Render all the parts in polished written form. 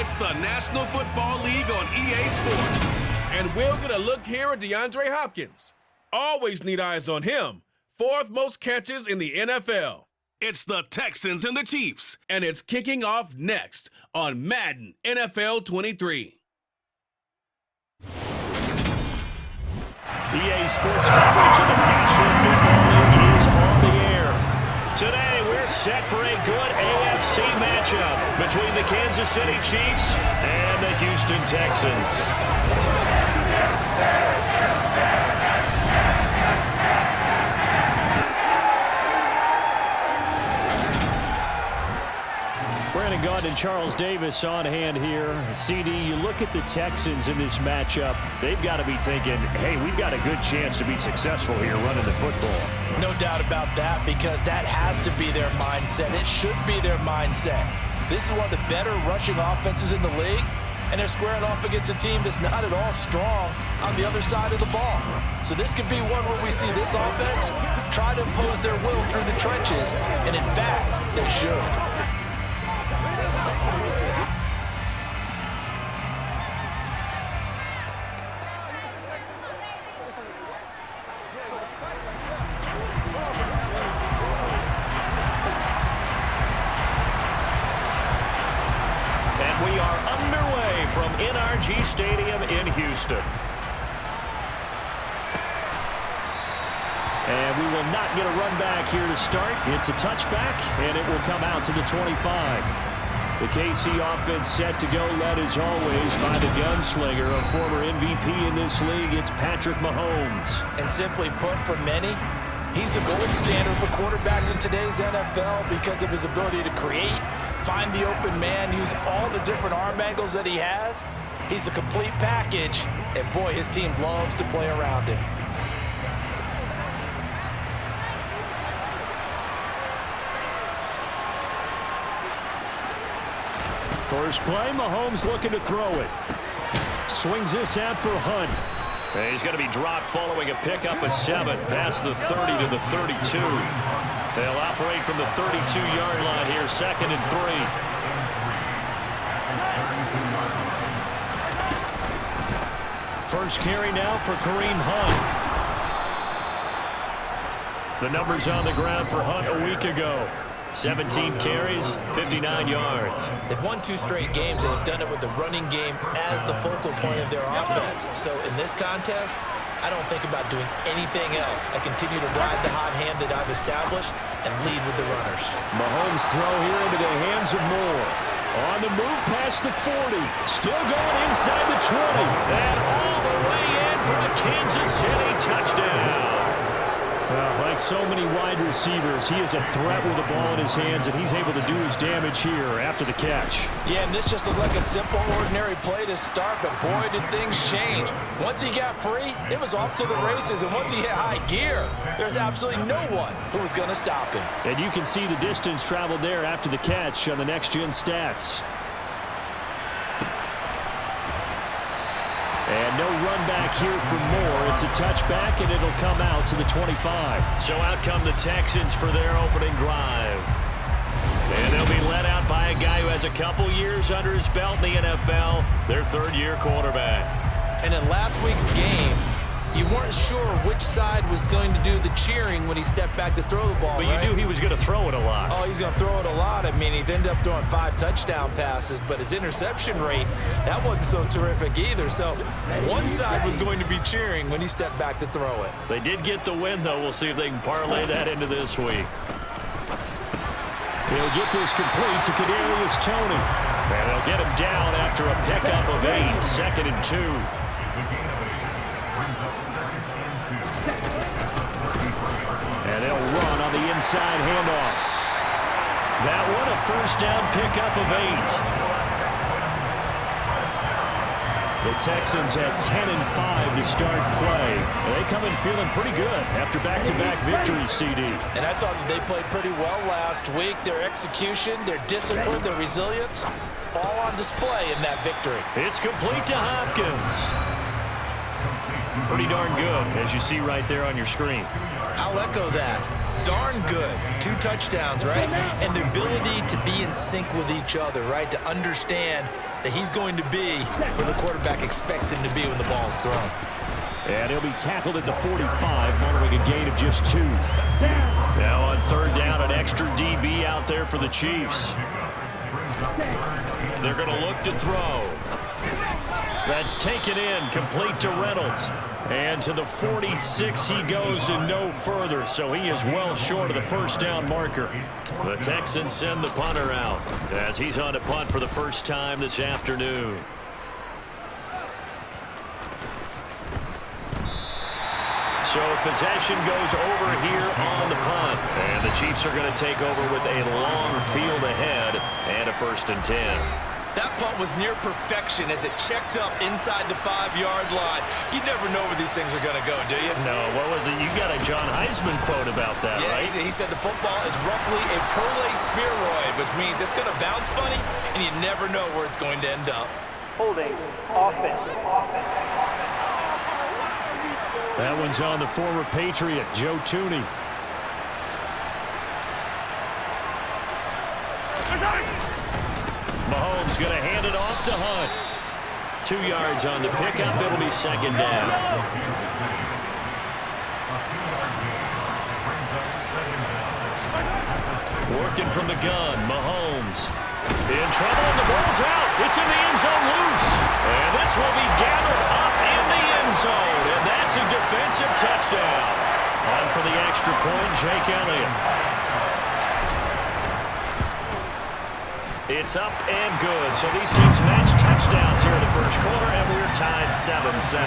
It's the National Football League on EA Sports. And we'll get a look here at DeAndre Hopkins. Always need eyes on him. 4th most catches in the NFL. It's the Texans and the Chiefs, and it's kicking off next on Madden NFL 23. EA Sports coverage of the National Football League is on the air. Today, we're set for a good AFC matchup between the Kansas City Chiefs and the Houston Texans. Brandon Gaudin and Charles Davis on hand here. CD, you look at the Texans in this matchup, they've got to be thinking, hey, we've got a good chance to be successful here running the football. No doubt about that, because that has to be their mindset. It should be their mindset. This is one of the better rushing offenses in the league, and they're squaring off against a team that's not at all strong on the other side of the ball. So this could be one where we see this offense try to impose their will through the trenches, and in fact, they should. Stadium in Houston. And we will not get a run back here to start. It's a touchback, and it will come out to the 25. The KC offense set to go, led as always by the gunslinger, a former MVP in this league. It's Patrick Mahomes. And simply put, for many, he's the gold standard for quarterbacks in today's NFL because of his ability to create, find the open man, use all the different arm angles that he has. He's a complete package, and boy, his team loves to play around him. First play, Mahomes looking to throw it. Swings this out for Hunt. And he's going to be dropped following a pickup of 7 past the 30 to the 32. They'll operate from the 32-yard line here, 2nd and 3. First carry now for Kareem Hunt. The numbers on the ground for Hunt a week ago. 17 carries, 59 yards. They've won 2 straight games, and they've done it with the running game as the focal point of their offense. So in this contest, I don't think about doing anything else. I continue to ride the hot hand that I've established and lead with the runners. Mahomes throw here into the hands of Moore. On the move past the 40. Still going inside the 20. And all the way in for a Kansas City touchdown. Well, like so many wide receivers, he is a threat with the ball in his hands, and he's able to do his damage here after the catch. Yeah, and this just looked like a simple, ordinary play to start, but boy, did things change. Once he got free, it was off to the races, and once he hit high gear, there's absolutely no one who was going to stop him. And you can see the distance traveled there after the catch on the next-gen stats. And no run back here for Moore. It's a touchback, and it'll come out to the 25. So out come the Texans for their opening drive. And they'll be led out by a guy who has a couple years under his belt in the NFL, their 3rd-year quarterback. And in last week's game, you weren't sure which side was going to do the cheering when he stepped back to throw the ball, But you knew he was going to throw it a lot. Oh, he's going to throw it a lot. I mean, he's ended up throwing 5 touchdown passes, but his interception rate, that wasn't so terrific either. So one side was going to be cheering when he stepped back to throw it. They did get the win, though. We'll see if they can parlay that into this week. He'll get this complete to Kadarius Toney. And they'll get him down after a pickup of 8, 2nd and 2. And they'll run on the inside handoff. That one a first down pickup of 8. The Texans at 10-5 to start play. They come in feeling pretty good after back-to-back victories, CD. And I thought that they played pretty well last week. Their execution, their discipline, their resilience, all on display in that victory. It's complete to Hopkins. Pretty darn good, as you see right there on your screen. I'll echo that. darn good. 2 touchdowns, right? And the ability to be in sync with each other, right? To understand that he's going to be where the quarterback expects him to be when the ball is thrown. And he'll be tackled at the 45 following a gain of just 2. Now on 3rd down, an extra DB out there for the Chiefs. They're going to look to throw. That's taken in, complete to Reynolds. And to the 46 he goes and no further, so he is well short of the 1st down marker. The Texans send the punter out as he's on to punt for the first time this afternoon. So possession goes over here on the punt. And the Chiefs are going to take over with a long field ahead and a 1st and 10. That punt was near perfection as it checked up inside the 5-yard line. You never know where these things are going to go, do you? No, what was it? You got a John Heisman quote about that, yeah, right? He said the football is roughly a Perle spheroid, which means it's going to bounce funny, and you never know where it's going to end up. Holding offense. That one's on the former Patriot, Joe Tooney. Mahomes going to hand it off to Hunt. 2 yards on the pickup. It'll be 2nd down. Working from the gun, Mahomes. In trouble, and the ball's out. It's in the end zone loose. And this will be gathered up in the end zone. And that's a defensive touchdown. On for the extra point, Jake Elliott. It's up and good. So these teams match touchdowns here in the 1st quarter, and we're tied 7-7.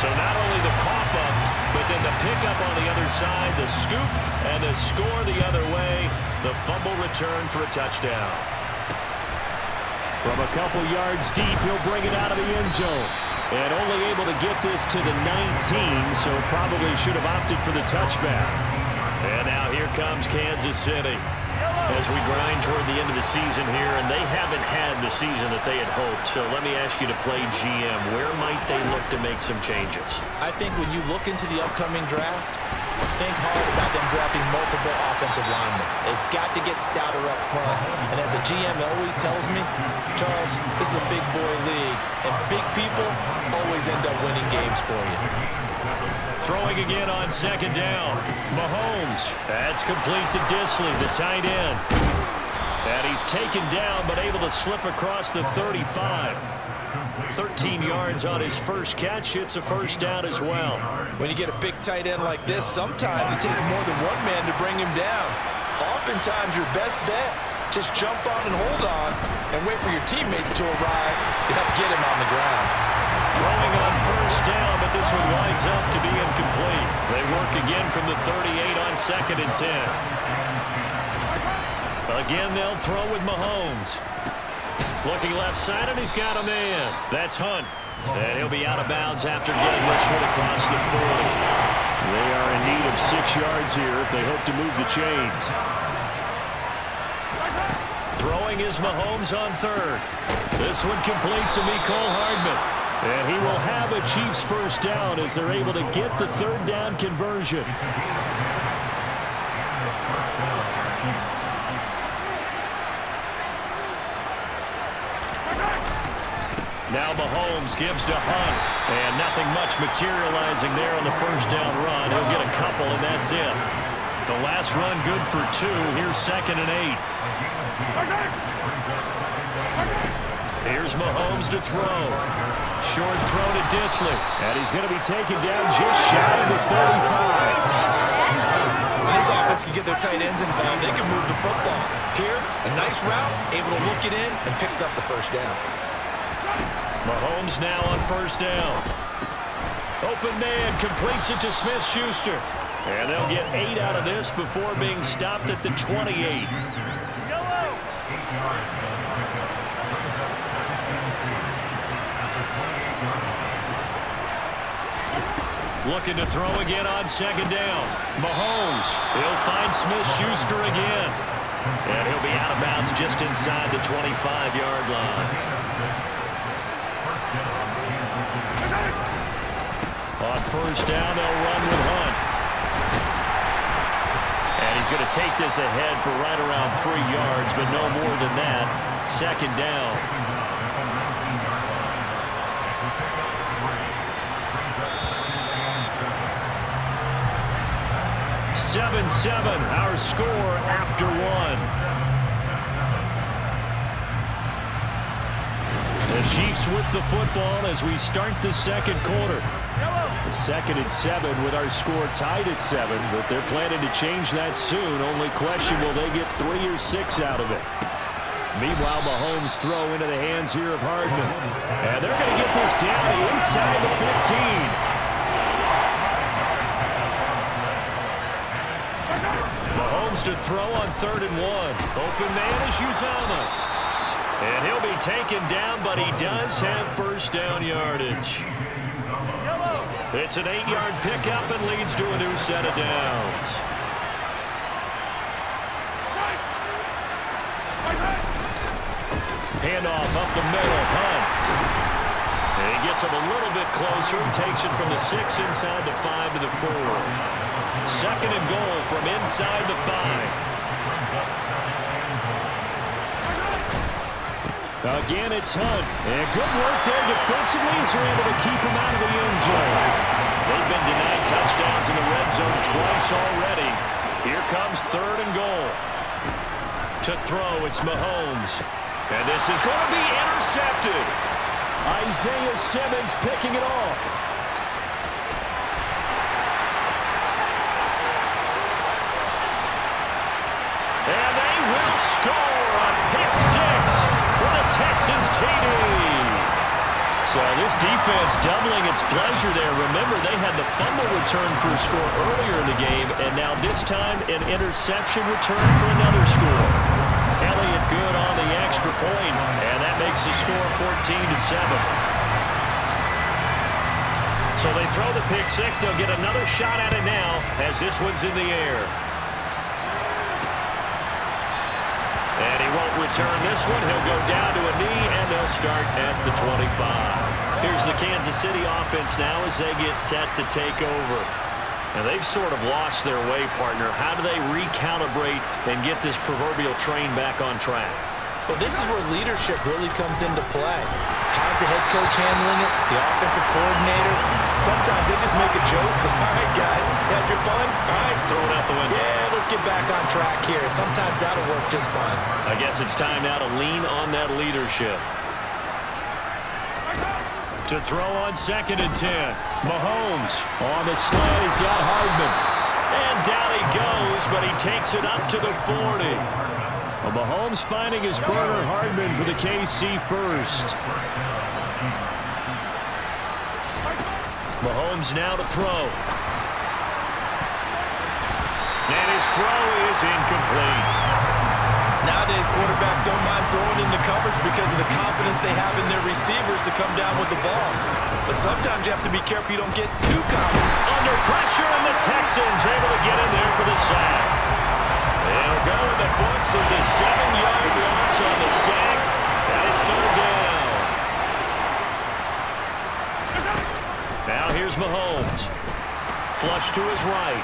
So not only the cough up, but then the pickup on the other side, the scoop, and the score the other way, the fumble return for a touchdown. From a couple yards deep, he'll bring it out of the end zone. And only able to get this to the 19, so probably should have opted for the touchback. And now here comes Kansas City as we grind toward the end of the season here, and they haven't had the season that they had hoped. So let me ask you to play GM. Where might they look to make some changes? I think when you look into the upcoming draft, think hard about them drafting multiple offensive linemen. They've got to get stouter up front. And as a GM always tells me, Charles, this is a big boy league, and big people always end up winning games for you. Throwing again on 2nd down. Mahomes. That's complete to Disley, the tight end. And he's taken down, but able to slip across the 35. 13 yards on his first catch. It's a 1st down as well. When you get a big tight end like this, sometimes it takes more than one man to bring him down. Oftentimes, your best bet, just jump on and hold on and wait for your teammates to arrive to help get him on the ground. Throwing on 1st down, but this one winds up to be incomplete. They work again from the 38 on 2nd and 10. Again, they'll throw with Mahomes. Looking left side, and he's got a man. That's Hunt. And he'll be out of bounds after getting this one across the 40. They are in need of 6 yards here if they hope to move the chains. Throwing is Mahomes on 3rd. This one complete to Mecole Hardman. And he will have a Chiefs 1st down as they're able to get the 3rd down conversion. Now Mahomes gives to Hunt. And nothing much materializing there on the 1st down run. He'll get a couple, and that's it. The last run good for 2. Here's 2nd and 8. Here's Mahomes to throw. Short throw to Disley. And he's going to be taken down just shy of the 35. When this offense can get their tight ends involved, they can move the football. Here, a nice route, able to look it in, and picks up the 1st down. Mahomes now on 1st down. Open man completes it to Smith-Schuster. And they'll get 8 out of this before being stopped at the 28. Looking to throw again on 2nd down. Mahomes. He'll find Smith-Schuster again. And he'll be out of bounds just inside the 25-yard line. On 1st down, they'll run with Hunt. going to take this ahead for right around 3 yards, but no more than that. Second down. 7-7, our score after 1. The Chiefs with the football as we start the second quarter. Second and 7 with our score tied at 7, but they're planning to change that soon. Only question, will they get 3 or 6 out of it? Meanwhile, Mahomes throw into the hands here of Hardman. And they're going to get this down inside the 15. Mahomes to throw on 3rd and 1. Open man is Uzomah. And he'll be taken down, but he does have first down yardage. It's an 8-yard pickup and leads to a new set of downs. Handoff up the middle. Hunt. And he gets him a little bit closer. Takes it from the 6 inside the 5 to the 4. Second and goal from inside the 5. Again, it's Hunt. And good work there defensively as they're able to keep him out of the end zone. They've been denied touchdowns in the red zone twice already. Here comes 3rd and goal. To throw, it's Mahomes. And this is going to be intercepted. Isaiah Simmons picking it off. And they will score a pick 6 for the Texans TD. So this defense doubling its pleasure there. Remember, they had the fumble return for a score earlier in the game, and now this time an interception return for another score. Elliott good on the extra point, and that makes the score 14-7. So they throw the pick 6. They'll get another shot at it now as this one's in the air. And he won't return this one. He'll go down to a knee, and they'll start at the 25. Here's the Kansas City offense now as they get set to take over. And they've sort of lost their way, partner. How do they recalibrate and get this proverbial train back on track? Well, this is where leadership really comes into play. How's the head coach handling it? The offensive coordinator? Sometimes they just make a joke. All right, guys, had your fun? All right, throw it out the window. Yeah, let's get back on track here. And sometimes that'll work just fine. I guess it's time now to lean on that leadership. To throw on 2nd and 10. Mahomes on the sled. He's got Hardman. And down he goes, but he takes it up to the 40. Well, Mahomes finding his burner. Hardman for the KC first. Mahomes now to throw. And his throw is incomplete. Nowadays, quarterbacks don't mind throwing into coverage because of the confidence they have in their receivers to come down with the ball. But sometimes you have to be careful you don't get too confident. Under pressure, and the Texans able to get in there for the sack. They'll go in the books as a 7-yard loss on the sack, and it's 3rd down. Now here's Mahomes. Flush to his right.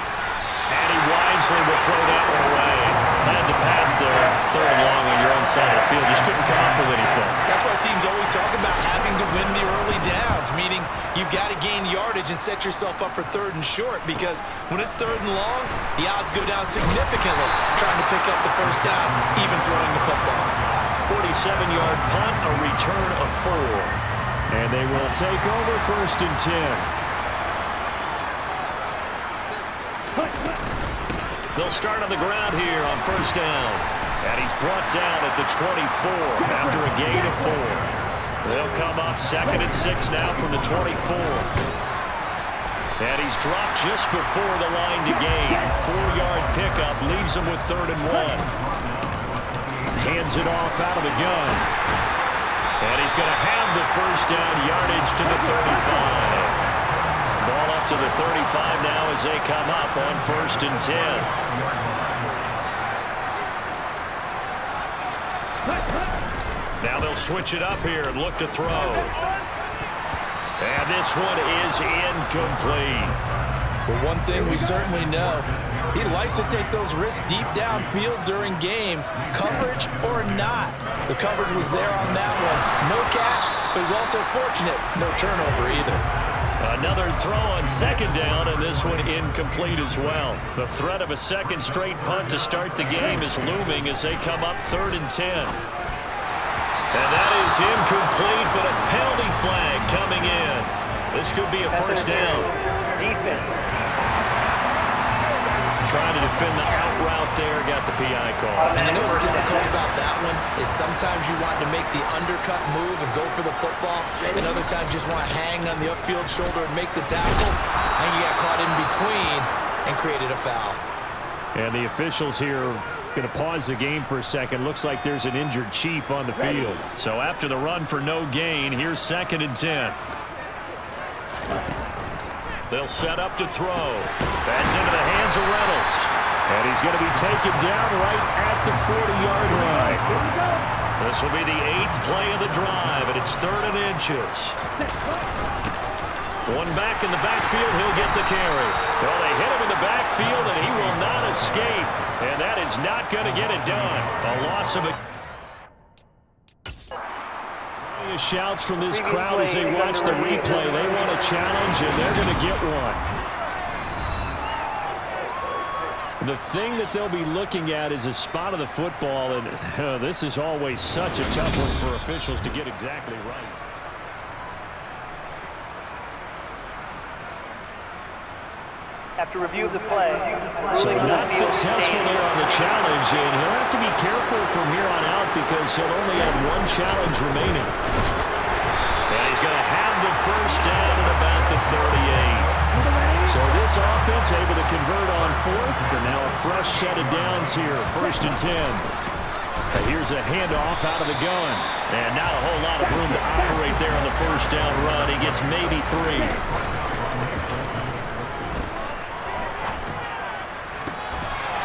And he wisely will throw that one away. Had to pass there, 3rd and long on your own side of the field. Just couldn't come up with anything. That's why teams always talk about having to win the early downs, meaning you've got to gain yardage and set yourself up for 3rd and short, because when it's 3rd and long, the odds go down significantly trying to pick up the first down, even throwing the football. 47-yard punt, a return of 4. And they will take over 1st and 10. They'll start on the ground here on 1st down. And he's brought down at the 24 after a gain of 4. They'll come up 2nd and 6 now from the 24. And he's dropped just before the line to gain. 4-yard pickup leaves him with 3rd and 1. Hands it off out of the gun. And he's going to have the first down yardage to the 35. Ball up to the 35 now as they come up on 1st and 10. Now they'll switch it up here and look to throw. And this one is incomplete. But one thing we certainly know, He likes to take those risks deep downfield during games, coverage or not. The coverage was there on that one. No catch, but he's also fortunate. No turnover either. Another throw on second down, and this one incomplete as well. The threat of a second straight punt to start the game is looming as they come up 3rd and 10. And that is incomplete, but a penalty flag coming in. This could be a first down. Defense. Trying to defend the out route there, got the PI call. And you know what's difficult about that one is sometimes you want to make the undercut move and go for the football, and other times just want to hang on the upfield shoulder and make the tackle. I think he got caught in between and created a foul. And the officials here going to pause the game for a second. Looks like there's an injured Chief on the field. So after the run for no gain, here's 2nd and 10. They'll set up to throw. That's into the hands of Reynolds. And he's going to be taken down right at the 40-yard line. This will be the 8th play of the drive, and it's 3rd and inches. One back in the backfield, he'll get the carry. Well, they hit him in the backfield, and he will not escape. And that is not going to get it done. A loss of a... Shouts from this crowd as they watch the replay. They want a challenge, and they're going to get one. The thing that they'll be looking at is a spot of the football, and this is always such a tough one for officials to get exactly right. After review of the play. So not successful there on the challenge, and he'll have to be careful from here on out because he'll only have one challenge remaining. And he's going to have the first down at about the 38. So this offense able to convert on 4th, and now a fresh set of downs here, 1st and 10. And here's a handoff out of the gun, and not a whole lot of room to operate there on the first down run. He gets maybe 3.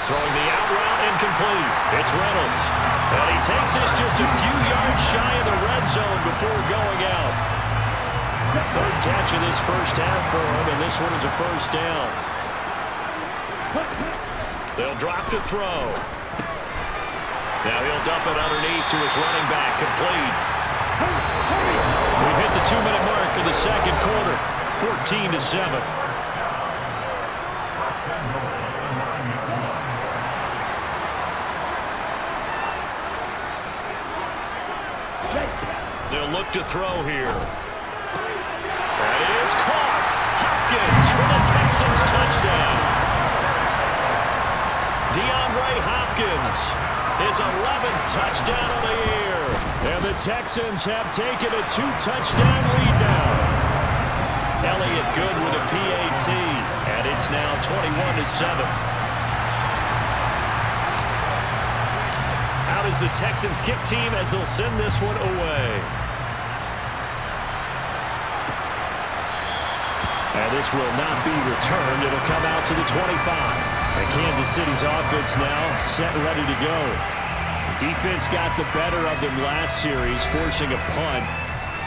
Throwing the out route incomplete. It's Reynolds. And he takes this just a few yards shy of the red zone before going out. 3rd catch of this first half for him, and this one is a first down. They'll drop to throw. Now he'll dump it underneath to his running back, complete. We've hit the 2-minute mark of the second quarter, 14-7. They'll look to throw here. That is caught. Hopkins for the Texans touchdown. DeAndre Hopkins, his 11th touchdown of the year. And the Texans have taken a 2-touchdown lead now. Elliott good with a PAT, and it's now 21-7. Out is the Texans kick team as they'll send this one away. And this will not be returned. It'll come out to the 25. And Kansas City's offense now set and ready to go. Defense got the better of them last series, forcing a punt.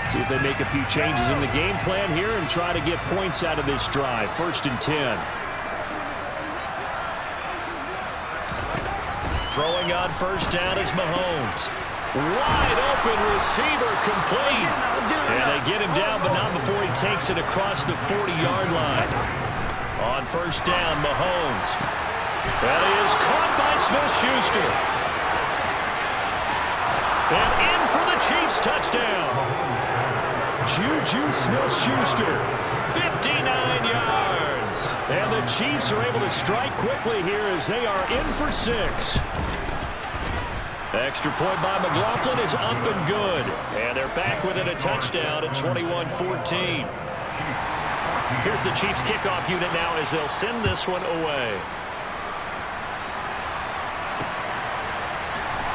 See if they make a few changes in the game plan here and try to get points out of this drive. 1st and 10. Throwing on first down is Mahomes. Wide open receiver, complete. And they get him down, but not before he takes it across the 40-yard line. On first down, Mahomes. That is caught by Smith-Schuster. And in for the Chiefs touchdown. Juju Smith-Schuster, 59 yards. And the Chiefs are able to strike quickly here as they are in for 6. Extra point by McLaughlin is up and good. And they're back within a touchdown at 21-14. Here's the Chiefs kickoff unit now as they'll send this one away.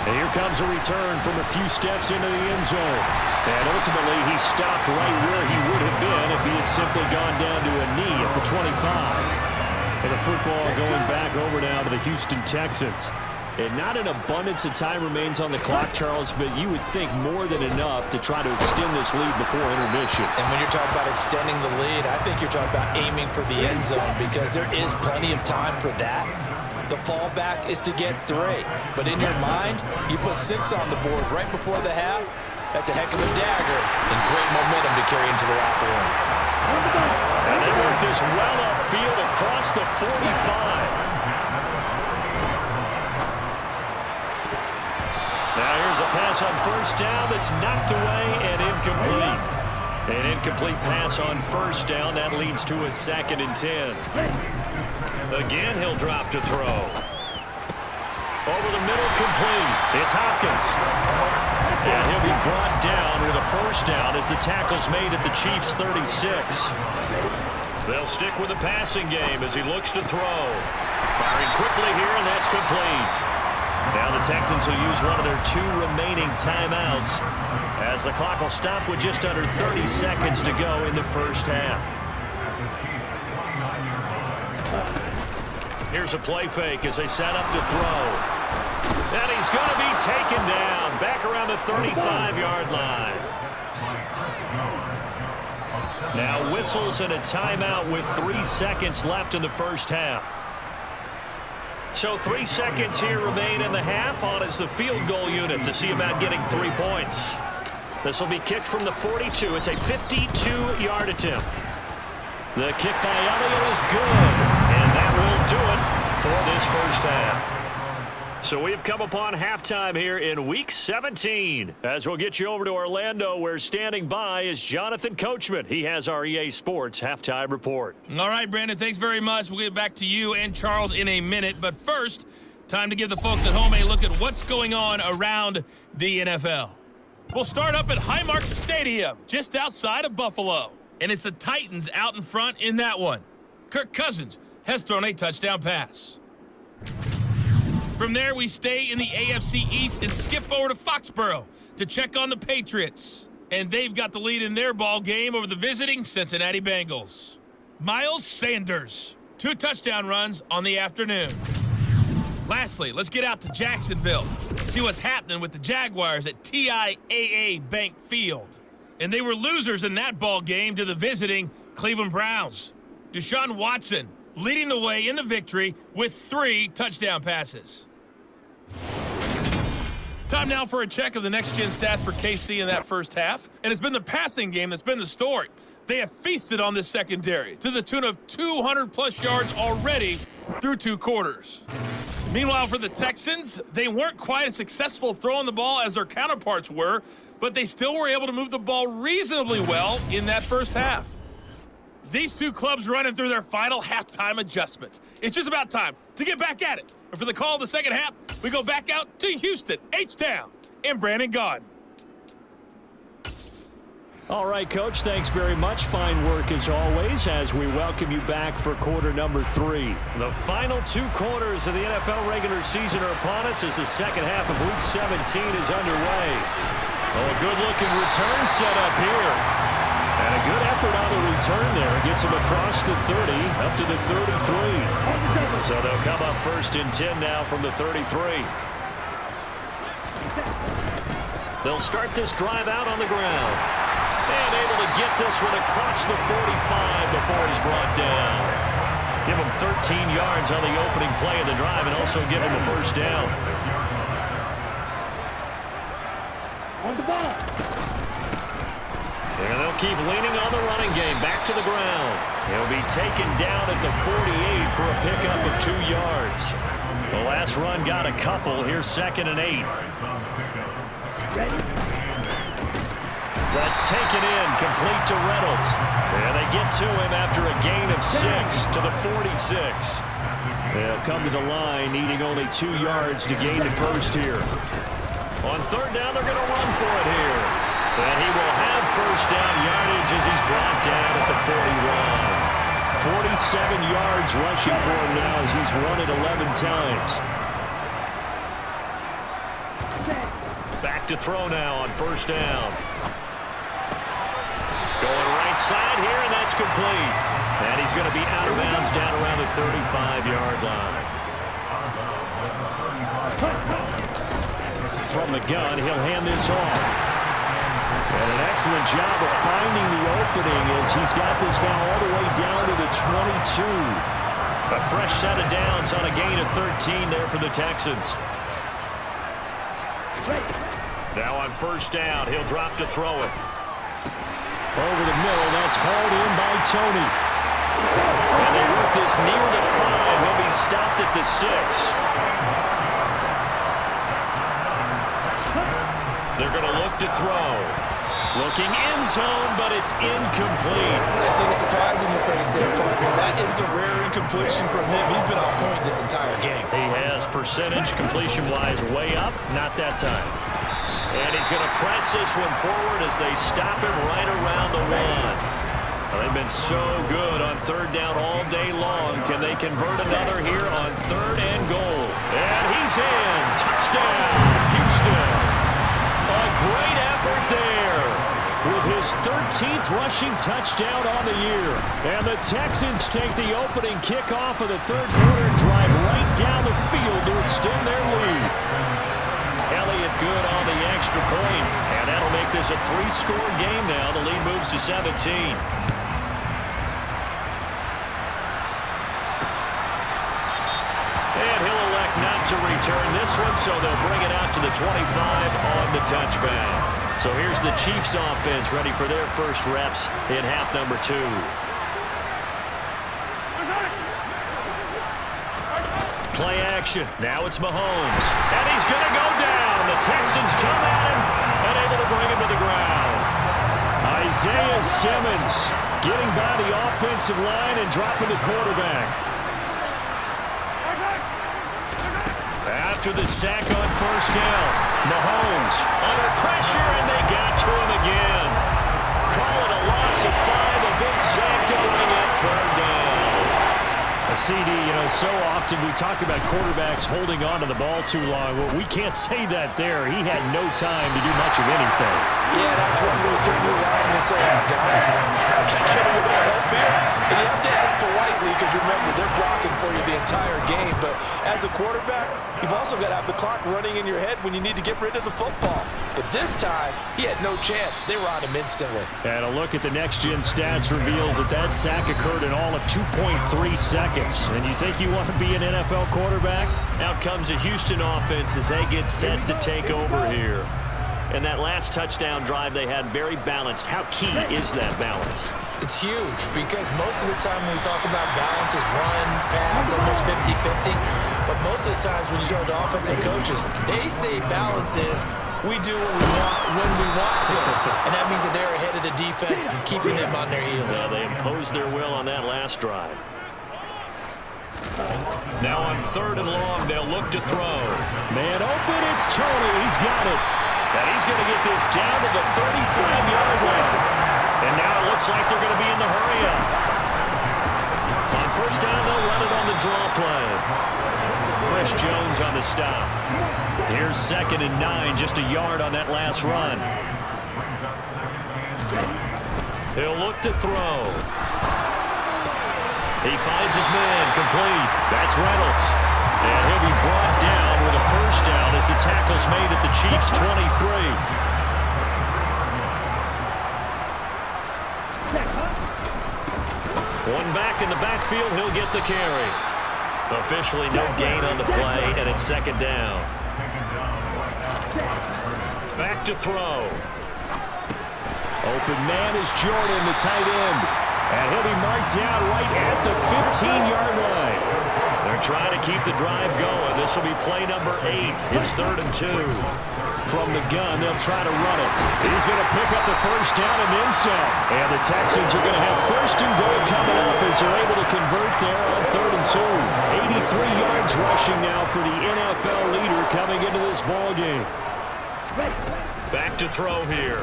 And here comes a return from a few steps into the end zone. And ultimately, he stopped right where he would have been if he had simply gone down to a knee at the 25. And the football going back over now to the Houston Texans. And not an abundance of time remains on the clock, Charles, but you would think more than enough to try to extend this lead before intermission. And when you're talking about extending the lead, I think you're talking about aiming for the end zone because there is plenty of time for that. the fallback is to get 3. But in your mind, you put 6 on the board right before the half. That's a heck of a dagger and great momentum to carry into the locker room. And they work this well upfield across the 45. Now here's a pass on first down that's knocked away and incomplete. An incomplete pass on first down. That leads to a 2nd and 10. Again, he'll drop to throw. Over the middle, complete. It's Hopkins. And he'll be brought down with a first down as the tackle's made at the Chiefs' 36. They'll stick with the passing game as he looks to throw. Firing quickly here, and that's complete. Now the Texans will use one of their 2 remaining timeouts as the clock will stop with just under 30 seconds to go in the first half. Here's a play fake as they set up to throw. And he's going to be taken down back around the 35-yard line. Now whistles and a timeout with 3 seconds left in the first half. So 3 seconds here remain in the half. On is the field goal unit to see about getting 3 points. This will be kicked from the 42. It's a 52-yard attempt. The kick by Elliott is good, and that will do it for this first half. So we have come upon halftime here in Week 17. As we'll get you over to Orlando, where standing by is Jonathan Coachman. He has our EA Sports halftime report. All right, Brandon, thanks very much. We'll get back to you and Charles in a minute. But first, time to give the folks at home a look at what's going on around the NFL. We'll start up at Highmark Stadium, just outside of Buffalo. And it's the Titans out in front in that one. Kirk Cousins has thrown a touchdown pass. From there, we stay in the AFC East and skip over to Foxborough to check on the Patriots. And they've got the lead in their ball game over the visiting Cincinnati Bengals. Miles Sanders, 2 touchdown runs on the afternoon. Lastly, let's get out to Jacksonville, see what's happening with the Jaguars at TIAA Bank Field. And they were losers in that ball game to the visiting Cleveland Browns. Deshaun Watson leading the way in the victory with 3 touchdown passes. Time now for a check of the next-gen stats for KC in that first half. And it's been the passing game that's been the story. They have feasted on this secondary to the tune of 200-plus yards already through 2 quarters. Meanwhile, for the Texans, they weren't quite as successful throwing the ball as their counterparts were, but they still were able to move the ball reasonably well in that first half. These 2 clubs running through their final halftime adjustments. It's just about time to get back at it. And for the call of the second half, we go back out to Houston, H-Town, and Brandon Gaudin. All right, Coach, thanks very much. Fine work as always as we welcome you back for quarter number 3. The final 2 quarters of the NFL regular season are upon us as the second half of Week 17 is underway. Oh, a good-looking return set up here. And a good effort on the return there. Gets him across the 30, up to the 33. So they'll come up 1st and 10 now from the 33. They'll start this drive out on the ground. And able to get this one across the 45 before he's brought down. Give him 13 yards on the opening play of the drive and also give him a first down. And they'll keep leaning on the running game. Back to the ground. He'll be taken down at the 48 for a pickup of 2 yards. The last run got a couple. Here's 2nd and 8. That's taken in, complete to Reynolds. And they get to him after a gain of 6 to the 46. They'll come to the line, needing only 2 yards to gain the first here. On 3rd down, they're going to run for it here. And he will have first down yardage as he's brought down at the 41. 47 yards rushing for him now as he's run it 11 times. Back to throw now on 1st down. Going right side here, and that's complete. And he's going to be out of bounds down around the 35-yard line. From the gun, he'll hand this off. And an excellent job of finding the opening as he's got this now all the way down to the 22. A fresh set of downs on a gain of 13 there for the Texans. Now on first down, he'll drop to throw it. Over the middle, that's hauled in by Tony. And they work this near the 5. He'll be stopped at the 6. They're going to look to throw. Looking end zone, but it's incomplete. I see the surprise in your face there, partner. That is a rare incompletion from him. He's been on point this entire game. He has percentage completion-wise way up. Not that time. And he's going to press this one forward as they stop him right around the 1. Well, they've been so good on third down all day long. Can they convert another here on 3rd and goal? And he's in. Touchdown, Houston. A great effort there. With his 13th rushing touchdown on the year. And the Texans take the opening kickoff of the 3rd quarter and drive right down the field to extend their lead. Elliott good on the extra point, and that'll make this a 3-score game now. The lead moves to 17. And he'll elect not to return this one, so they'll bring it out to the 25 on the touchback. So here's the Chiefs offense ready for their first reps in half number 2. Play action. Now it's Mahomes. And he's going to go down. The Texans come at him and able to bring him to the ground. Isaiah Simmons getting by the offensive line and dropping the quarterback. After the sack on first down, Mahomes under pressure, and they got to him again. Call it a loss of 5. A big sack to bring up 3rd down. CD, you know, so often we talk about quarterbacks holding on to the ball too long. Well, we can't say that there. He had no time to do much of anything. Yeah, that's when we turn you around and say, oh, guys, can I get a little help here? And you have to ask politely because, remember, they're blocking for you the entire game. But as a quarterback, you've also got to have the clock running in your head when you need to get rid of the football. But this time, he had no chance. They were on him instantly. And a look at the next-gen stats reveals that that sack occurred in all of 2.3 seconds. And you think you want to be an NFL quarterback? Out comes a Houston offense as they get set to take over here. And that last touchdown drive they had very balanced. How key is that balance? It's huge because most of the time when we talk about balance is run, pass, almost 50-50. But most of the times when you talk to offensive coaches, they say balance is we do what we want when we want to. And that means that they're ahead of the defense, keeping them on their heels. Well, they imposed their will on that last drive. Now on 3rd and long, they'll look to throw. Man open, it's Tony. He's got it. And he's going to get this down to the 35-yard line. And now it looks like they're going to be in the hurry-up. On first down, they'll run it on the draw play. Chris Jones on the stop. Here's 2nd and 9, just a yard on that last run. He'll look to throw. He finds his man, complete. That's Reynolds. And he'll be brought down with a first down as the tackle's made at the Chiefs' 23. One back in the backfield, he'll get the carry. Officially no gain on the play, and it's 2nd down. Back to throw. Open man is Jordan, the tight end. And he'll be marked down right at the 15-yard line. They're trying to keep the drive going. This will be play number 8. It's 3rd and 2. From the gun, they'll try to run it. He's going to pick up the first down and then some. And the Texans are going to have 1st and goal coming up as they're able to convert there on 3rd and 2. 83 yards rushing now for the NFL leader coming into this ball game. Back to throw here.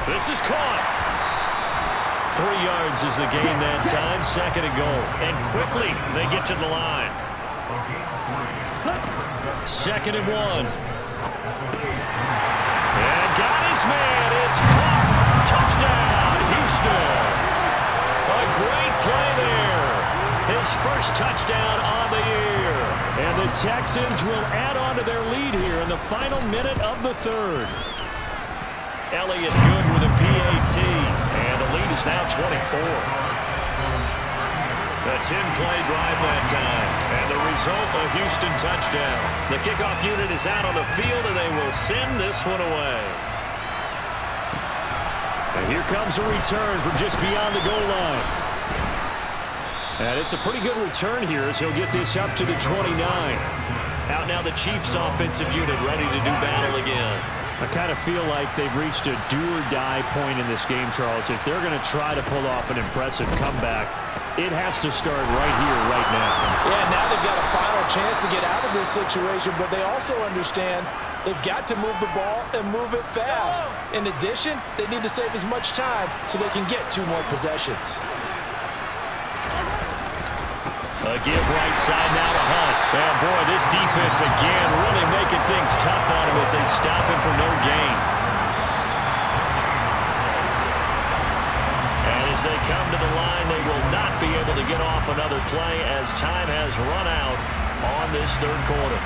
This is caught. 3 yards is the gain that time. 2nd and goal. And quickly they get to the line. 2nd and 1. And got his man. It's caught. Touchdown, Houston. A great play there. His first touchdown on the year. And the Texans will add on to their lead here in the final minute of the 3rd. Elliott good with a PAT, and the lead is now 24. A 10-play drive that time. And the result, a Houston touchdown. The kickoff unit is out on the field, and they will send this one away. And here comes a return from just beyond the goal line. And it's a pretty good return here as he'll get this up to the 29. Out now the Chiefs offensive unit ready to do battle again. I kind of feel like they've reached a do-or-die point in this game, Charles. If they're going to try to pull off an impressive comeback, it has to start right here, right now. Yeah, now they've got a final chance to get out of this situation, but they also understand they've got to move the ball and move it fast. In addition, they need to save as much time so they can get 2 more possessions. A give right side now to Hunt. And boy, this defense again really making things tough on him as they stop him for no gain. And as they come to the line, they will not be able to get off another play as time has run out on this third quarter.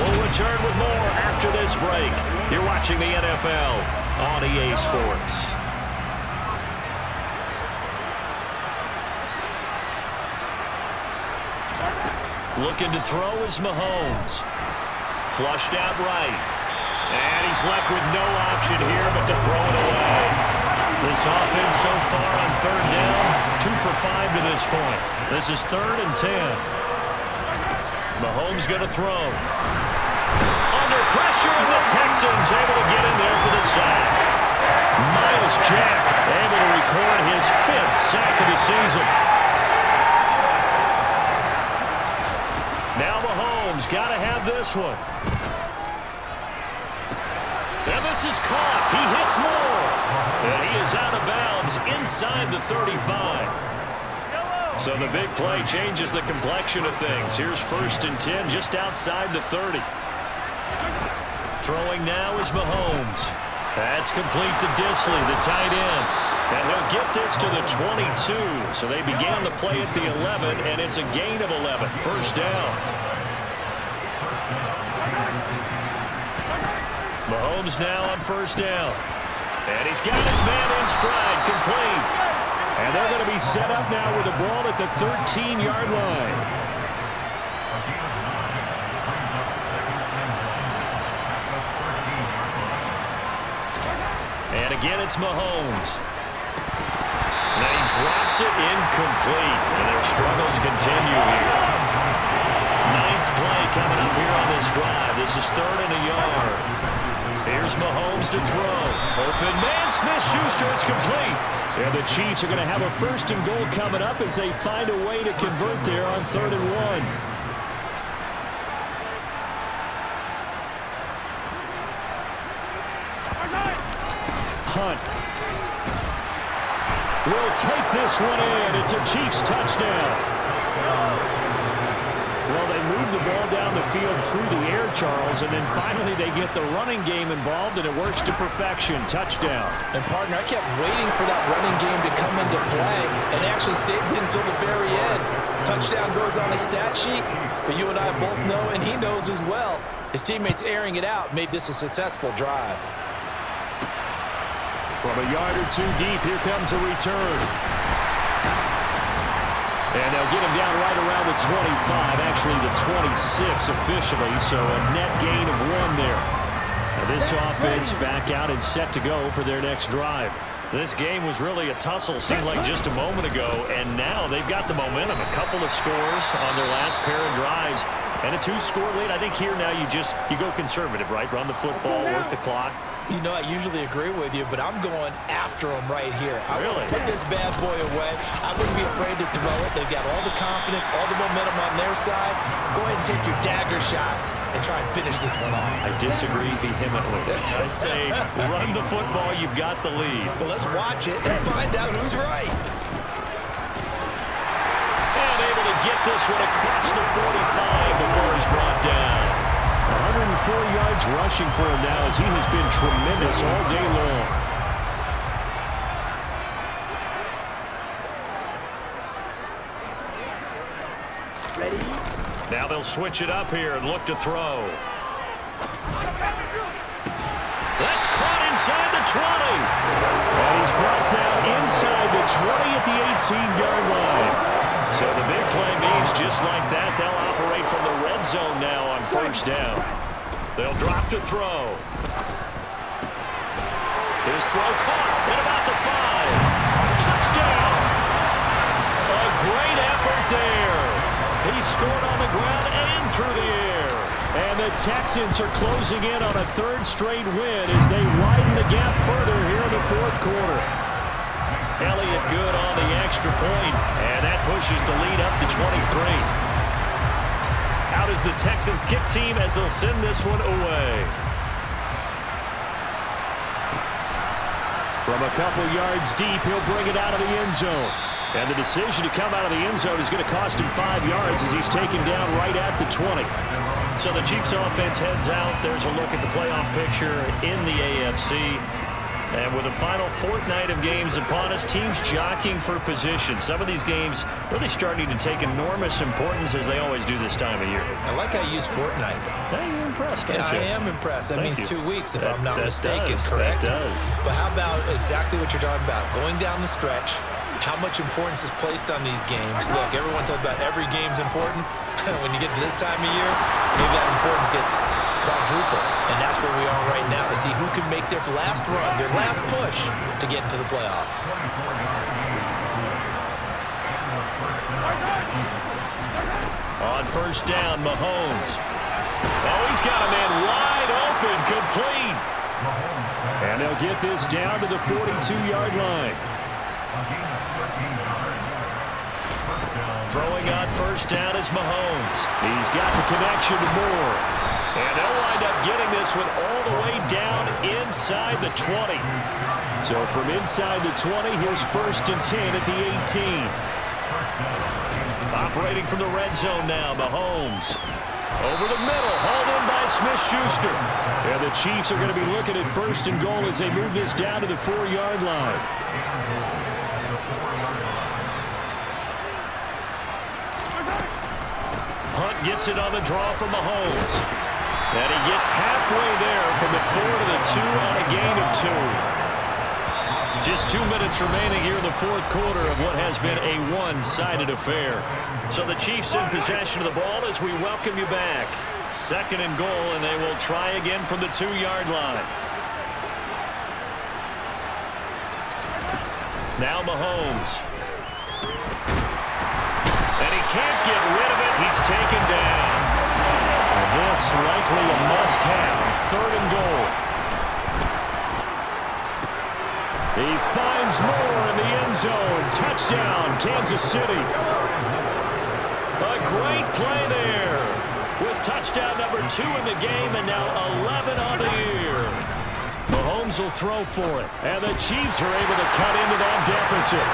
We'll return with more after this break. You're watching the NFL on EA Sports. Looking to throw is Mahomes. Flushed out right. And he's left with no option here but to throw it away. This offense so far on third down, 2 for 5 to this point. This is 3rd and 10. Mahomes going to throw. Under pressure, and the Texans able to get in there for the sack. Myles Jack able to record his 5th sack of the season. Now Mahomes got to have this one. And this is caught. He hits more. And he is out of bounds inside the 35. So the big play changes the complexion of things. Here's 1st and 10 just outside the 30. Throwing now is Mahomes. That's complete to Disley, the tight end. And he'll get this to the 22. So they began the play at the 11, and it's a gain of 11. 1st down. Mahomes now on 1st down. And he's got his man in stride, complete. And they're going to be set up now with the ball at the 13-yard line. And again, it's Mahomes. And he drops it incomplete. And their struggles continue here. 9th play coming up here on this drive. This is 3rd and a yard. Here's Mahomes to throw. Open man, Smith-Schuster, it's complete. And the Chiefs are going to have a 1st and goal coming up as they find a way to convert there on 3rd and 1. Hunt will take this one in. It's a Chiefs touchdown. Well, they move the ball down the field through the air, Charles, and then finally they get the running game involved, and it works to perfection. Touchdown. And, partner, I kept waiting for that running game to come into play and actually saved it until the very end. Touchdown goes on the stat sheet, but you and I both know, and he knows as well, his teammates airing it out made this a successful drive. From a yard or 2 deep, here comes a return. And they'll get him down right around the 25, actually the 26 officially, so a net gain of 1 there. Now this offense back out and set to go for their next drive. This game was really a tussle, seemed like just a moment ago, and now they've got the momentum. A couple of scores on their last pair of drives, and a 2-score lead. I think here now you go conservative, right? Run the football, work the clock. You know, I usually agree with you, but I'm going after him right here. I really want to put this bad boy away. I wouldn't be afraid to throw it. They've got all the confidence, all the momentum on their side. Go ahead and take your dagger shots and try and finish this one off. I disagree vehemently. I say run the football. You've got the lead. Well, let's watch it and find out who's right. And able to get this one across the 45 before he's brought down. 104 yards rushing for him now as he has been tremendous all day long. Ready? Now they'll switch it up here and look to throw. That's caught inside the 20. And he's brought down inside the 20 at the 18-yard line. So the big play means just like that, they'll operate from the red zone now on first down. They'll drop to throw. His throw caught at about the 5. Touchdown! A great effort there. He scored on the ground and through the air. And the Texans are closing in on a 3rd straight win as they widen the gap further here in the 4th quarter. Elliott good on the extra point, and that pushes the lead up to 23. Out is the Texans kick team as they'll send this one away. From a couple yards deep, he'll bring it out of the end zone. And the decision to come out of the end zone is going to cost him 5 yards as he's taken down right at the 20. So the Chiefs offense heads out. There's a look at the playoff picture in the AFC. And with the final fortnight of games upon us, teams jockeying for position. Some of these games really starting to take enormous importance as they always do this time of year. I like how you use fortnight. Hey, you're impressed, aren't you? I am impressed. That means 2 weeks, if I'm not mistaken, does, correct? That does. But how about exactly what you're talking about? Going down the stretch, how much importance is placed on these games. Look, everyone talks about every game's important. When you get to this time of year, maybe that importance gets quadruple. And that's where we are right now to see who can make their last run, their last push to get into the playoffs. On first down, Mahomes. Oh, he's got a man wide open, complete. And they'll get this down to the 42-yard line. Throwing on first down is Mahomes. He's got the connection to Moore. And they'll wind up getting this one all the way down inside the 20. So from inside the 20, here's 1st and 10 at the 18. Operating from the red zone now, Mahomes. Over the middle, hauled in by Smith-Schuster. And the Chiefs are going to be looking at 1st and goal as they move this down to the 4-yard line. Hunt gets it on the draw from Mahomes. And he gets halfway there from the 4 to the 2 on a gain of 2. Just 2 minutes remaining here in the 4th quarter of what has been a one-sided affair. So the Chiefs in possession of the ball as we welcome you back. 2nd and goal, and they will try again from the 2-yard line. Now Mahomes. And he can't get rid of it. He's taken down. This likely a must-have. 3rd and goal. He finds Moore in the end zone. Touchdown, Kansas City. A great play there. With touchdown number 2 in the game and now 11 on the year. Mahomes will throw for it. And the Chiefs are able to cut into that deficit.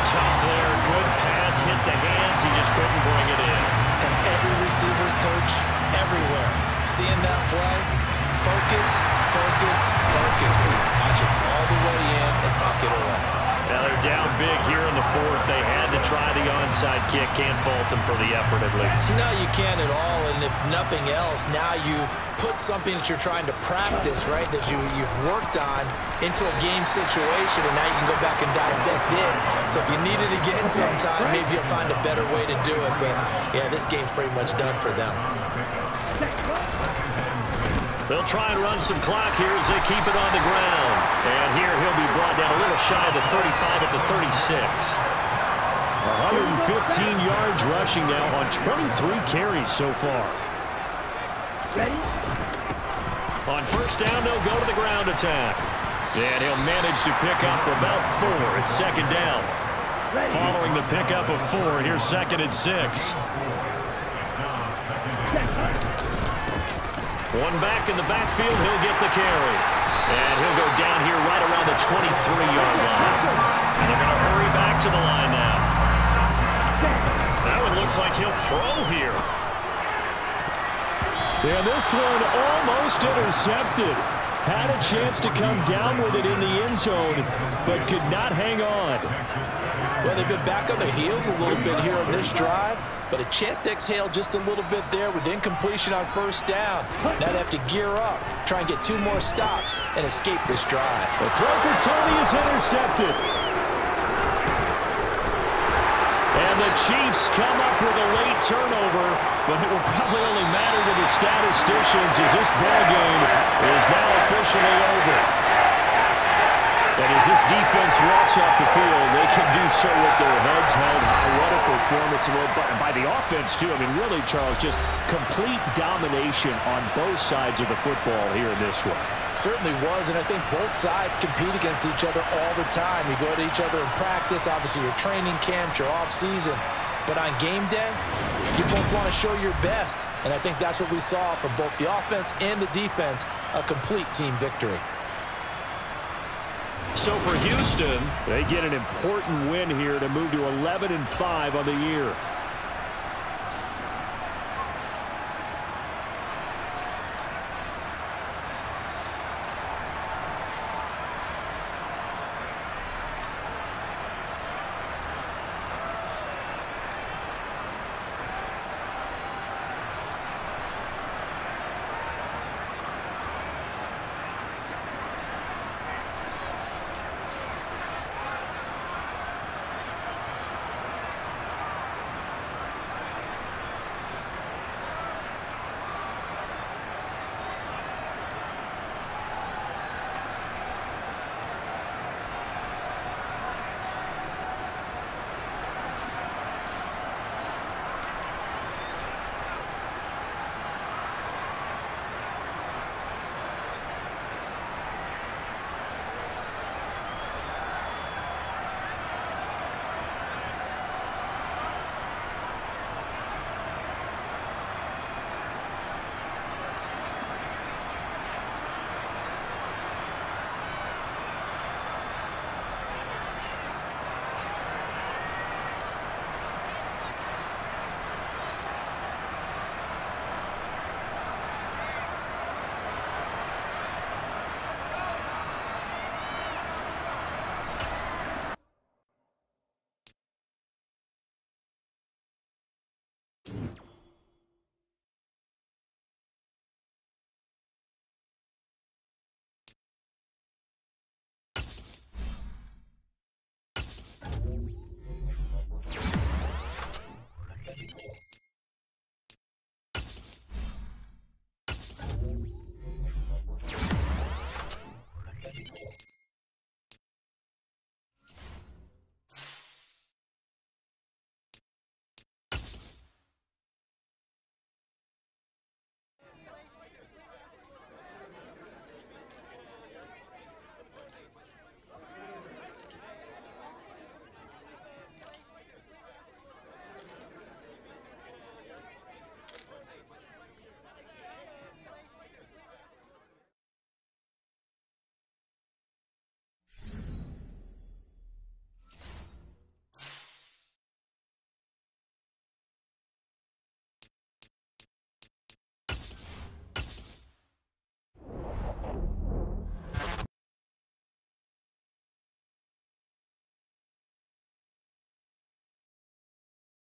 Tough there. Good pass. Hit the hands. He just couldn't bring it in. And every receiver's coach everywhere. Seeing that play, focus, focus, focus. Watch it all the way in and tuck it away. Now they're down big here in the 4th. They had to try the onside kick. Can't fault them for the effort at least. No, you can't at all. And if nothing else, now you've put something that you're trying to practice, right, that you've worked on into a game situation, and now you can go back and dissect it. So if you need it again sometime, maybe you'll find a better way to do it. But, yeah, this game's pretty much done for them. They'll try and run some clock here as they keep it on the ground. And here he'll be brought down a little shy of the 35 at the 36. 115 yards rushing now on 23 carries so far. On first down, they'll go to the ground attack. And he'll manage to pick up about 4 at 2nd down. Following the pickup of 4, here's 2nd and 6. One back in the backfield, he'll get the carry. And he'll go down here right around the 23-yard line. And they're going to hurry back to the line now. That one looks like he'll throw here. And this one almost intercepted. Had a chance to come down with it in the end zone, but could not hang on. Well, they've been back on their heels a little bit here on this drive, but a chance to exhale just a little bit there with incompletion on first down. Now they have to gear up, try and get 2 more stops, and escape this drive. The throw for Tony is intercepted. And the Chiefs come up with a late turnover, but it will probably only matter to the statisticians as this ball game is now officially over. And as this defense walks off the field, they can do so with their heads held high. What a performance by the offense, too. I mean, really, Charles, just complete domination on both sides of the football here in this one. Certainly was, and I think both sides compete against each other all the time. You go to each other in practice, obviously your training camps, your off-season. But on game day, you both want to show your best. And I think that's what we saw from both the offense and the defense, a complete team victory. So for Houston, they get an important win here to move to 11-5 on the year.